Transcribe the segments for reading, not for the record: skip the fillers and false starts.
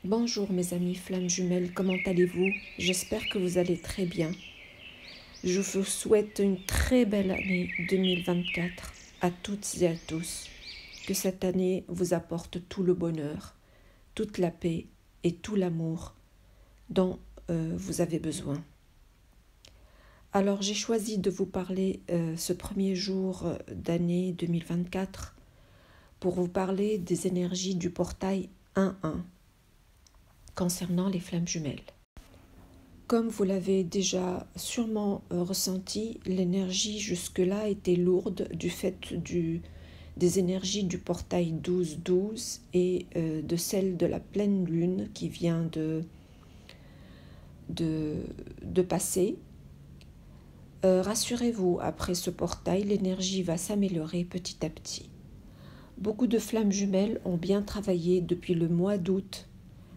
Bonjour mes amis flammes jumelles, comment allez-vous? J'espère que vous allez très bien. Je vous souhaite une très belle année 2024 à toutes et à tous. Que cette année vous apporte tout le bonheur, toute la paix et tout l'amour dont vous avez besoin. Alors j'ai choisi de vous parler ce premier jour d'année 2024 pour vous parler des énergies du portail 1-1 concernant les flammes jumelles. Comme vous l'avez déjà sûrement ressenti, l'énergie jusque-là était lourde du fait des énergies du portail 12-12 et de celle de la pleine lune qui vient de passer. Rassurez-vous, après ce portail, l'énergie va s'améliorer petit à petit. Beaucoup de flammes jumelles ont bien travaillé depuis le mois d'août,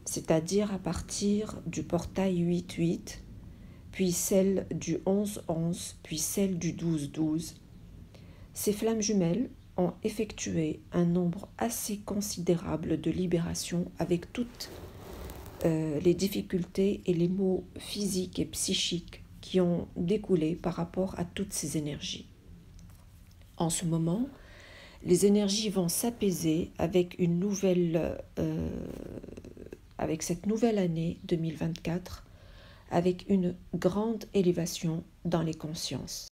c'est-à-dire à partir du portail 8-8, puis celle du 11-11, puis celle du 12-12. Ces flammes jumelles ont effectué un nombre assez considérable de libérations avec toutes les difficultés et les maux physiques et psychiques qui ont découlé par rapport à toutes ces énergies. En ce moment, les énergies vont s'apaiser avec avec cette nouvelle année 2024, avec une grande élévation dans les consciences.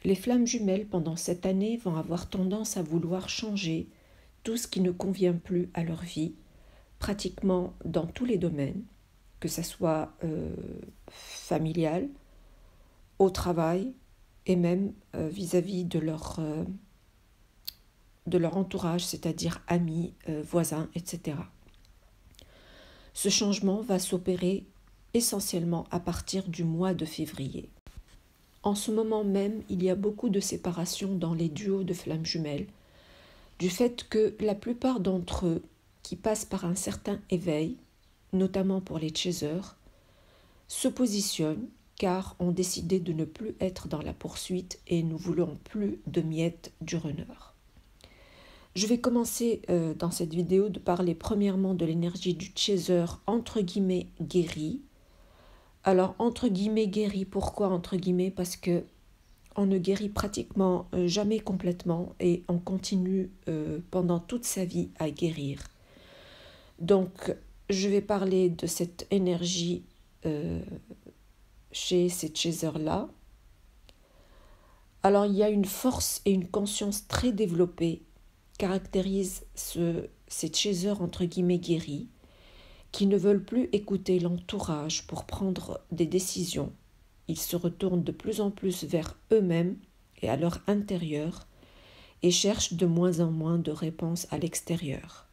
Les flammes jumelles pendant cette année vont avoir tendance à vouloir changer tout ce qui ne convient plus à leur vie, pratiquement dans tous les domaines, que ce soit familial, au travail et même vis-à-vis de leur entourage, c'est-à-dire amis, voisins, etc. Ce changement va s'opérer essentiellement à partir du mois de février. En ce moment même, il y a beaucoup de séparations dans les duos de flammes jumelles, du fait que la plupart d'entre eux, qui passent par un certain éveil, notamment pour les chasers, se positionnent car ont décidé de ne plus être dans la poursuite et ne voulons plus de miettes du runner. Je vais commencer dans cette vidéo de parler premièrement de l'énergie du chaser entre guillemets guéri. Alors entre guillemets guéri, pourquoi entre guillemets? Parce que on ne guérit pratiquement jamais complètement et on continue pendant toute sa vie à guérir. Donc je vais parler de cette énergie chez ces chasers-là. Alors il y a une force et une conscience très développée caractérise ces chasers entre guillemets guéris qui ne veulent plus écouter l'entourage pour prendre des décisions. Ils se retournent de plus en plus vers eux-mêmes et à leur intérieur et cherchent de moins en moins de réponses à l'extérieur.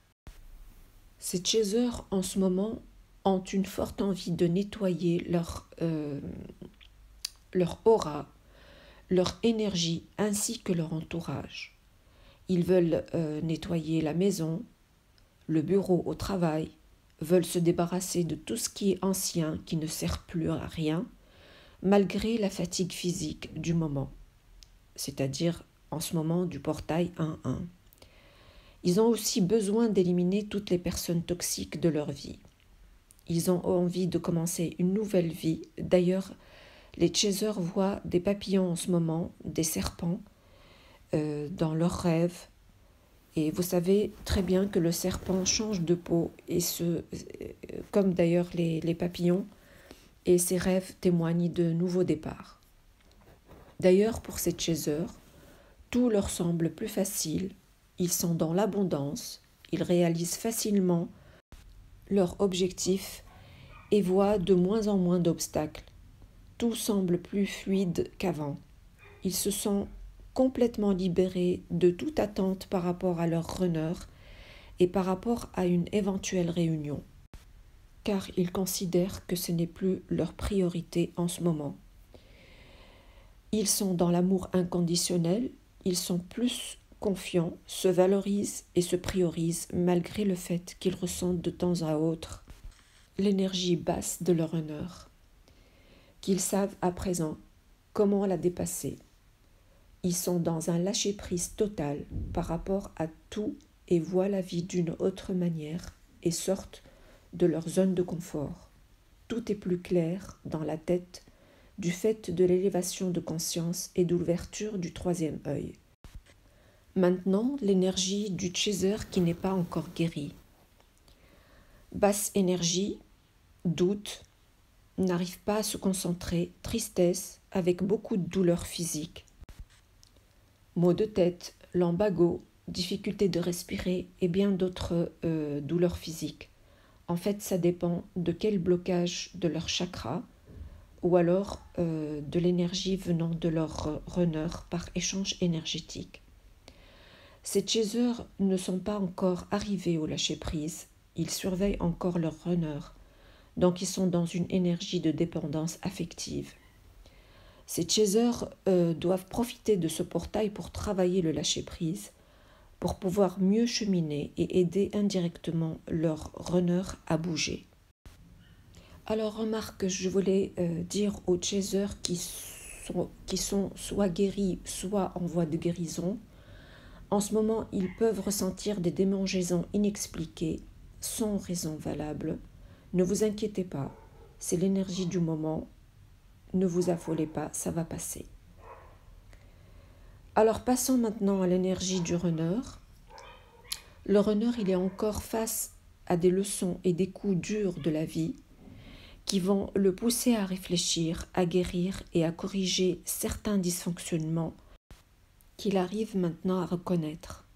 Ces chasers en ce moment ont une forte envie de nettoyer leur aura, leur énergie ainsi que leur entourage. Ils veulent nettoyer la maison, le bureau au travail, veulent se débarrasser de tout ce qui est ancien, qui ne sert plus à rien, malgré la fatigue physique du moment, c'est-à-dire en ce moment du portail 1-1. Ils ont aussi besoin d'éliminer toutes les personnes toxiques de leur vie. Ils ont envie de commencer une nouvelle vie. D'ailleurs, les chasers voient des papillons en ce moment, des serpents, dans leurs rêves. Et vous savez très bien que le serpent change de peau, et comme d'ailleurs les papillons, et ses rêves témoignent de nouveaux départs. D'ailleurs, pour ces chasers, tout leur semble plus facile, ils sont dans l'abondance, ils réalisent facilement leurs objectifs et voient de moins en moins d'obstacles. Tout semble plus fluide qu'avant. Ils se sont complètement libérés de toute attente par rapport à leur runner et par rapport à une éventuelle réunion, car ils considèrent que ce n'est plus leur priorité en ce moment. Ils sont dans l'amour inconditionnel, ils sont plus confiants, se valorisent et se priorisent malgré le fait qu'ils ressentent de temps à autre l'énergie basse de leur honneur, qu'ils savent à présent comment la dépasser. Ils sont dans un lâcher-prise total par rapport à tout et voient la vie d'une autre manière et sortent de leur zone de confort. Tout est plus clair dans la tête du fait de l'élévation de conscience et de l'ouverture du troisième œil. Maintenant, l'énergie du chaser qui n'est pas encore guérie. Basse énergie, doute, n'arrive pas à se concentrer, tristesse, avec beaucoup de douleurs physiques. Maux de tête, lumbago, difficulté de respirer et bien d'autres douleurs physiques. En fait, ça dépend de quel blocage de leur chakra ou alors de l'énergie venant de leur runner par échange énergétique. Ces chasers ne sont pas encore arrivés au lâcher-prise, ils surveillent encore leur runner, donc ils sont dans une énergie de dépendance affective. Ces chasers doivent profiter de ce portail pour travailler le lâcher-prise, pour pouvoir mieux cheminer et aider indirectement leur runner à bouger. Alors remarque, je voulais dire aux chasers qui sont soit guéris, soit en voie de guérison, en ce moment, ils peuvent ressentir des démangeaisons inexpliquées, sans raison valable. Ne vous inquiétez pas, c'est l'énergie du moment. Ne vous affolez pas, ça va passer. Alors passons maintenant à l'énergie du runner. Le runner, il est encore face à des leçons et des coups durs de la vie qui vont le pousser à réfléchir, à guérir et à corriger certains dysfonctionnements qu'il arrive maintenant à reconnaître.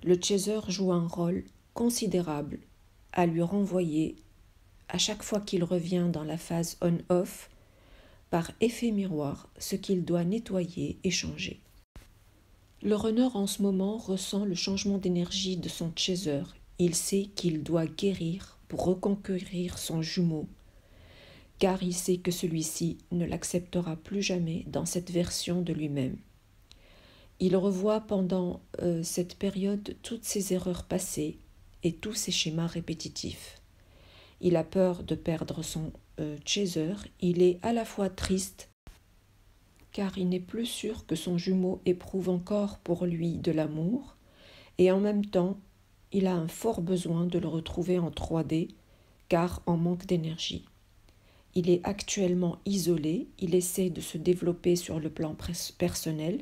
Le chaser joue un rôle considérable à lui renvoyer, à chaque fois qu'il revient dans la phase on-off, par effet miroir, ce qu'il doit nettoyer et changer. Le runner en ce moment ressent le changement d'énergie de son chaser. Il sait qu'il doit guérir pour reconquérir son jumeau, car il sait que celui-ci ne l'acceptera plus jamais dans cette version de lui-même. Il revoit pendant cette période toutes ses erreurs passées et tous ses schémas répétitifs. Il a peur de perdre son chaser. Il est à la fois triste car il n'est plus sûr que son jumeau éprouve encore pour lui de l'amour et en même temps, il a un fort besoin de le retrouver en 3D car en manque d'énergie. Il est actuellement isolé, il essaie de se développer sur le plan personnel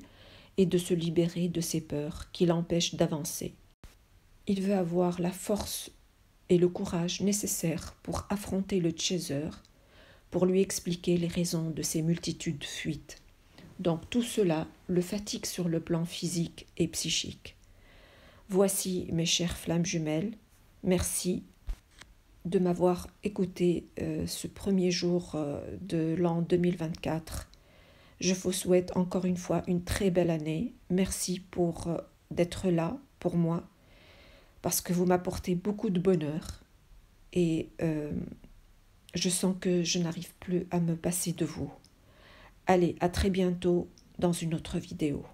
et de se libérer de ses peurs qui l'empêchent d'avancer. Il veut avoir la force et le courage nécessaires pour affronter le chaser, pour lui expliquer les raisons de ses multitudes de fuites. Donc tout cela le fatigue sur le plan physique et psychique. Voici mes chères flammes jumelles, merci de m'avoir écouté ce premier jour de l'an 2024. Je vous souhaite encore une fois une très belle année. Merci pour d'être là pour moi, parce que vous m'apportez beaucoup de bonheur et je sens que je n'arrive plus à me passer de vous. Allez, à très bientôt dans une autre vidéo.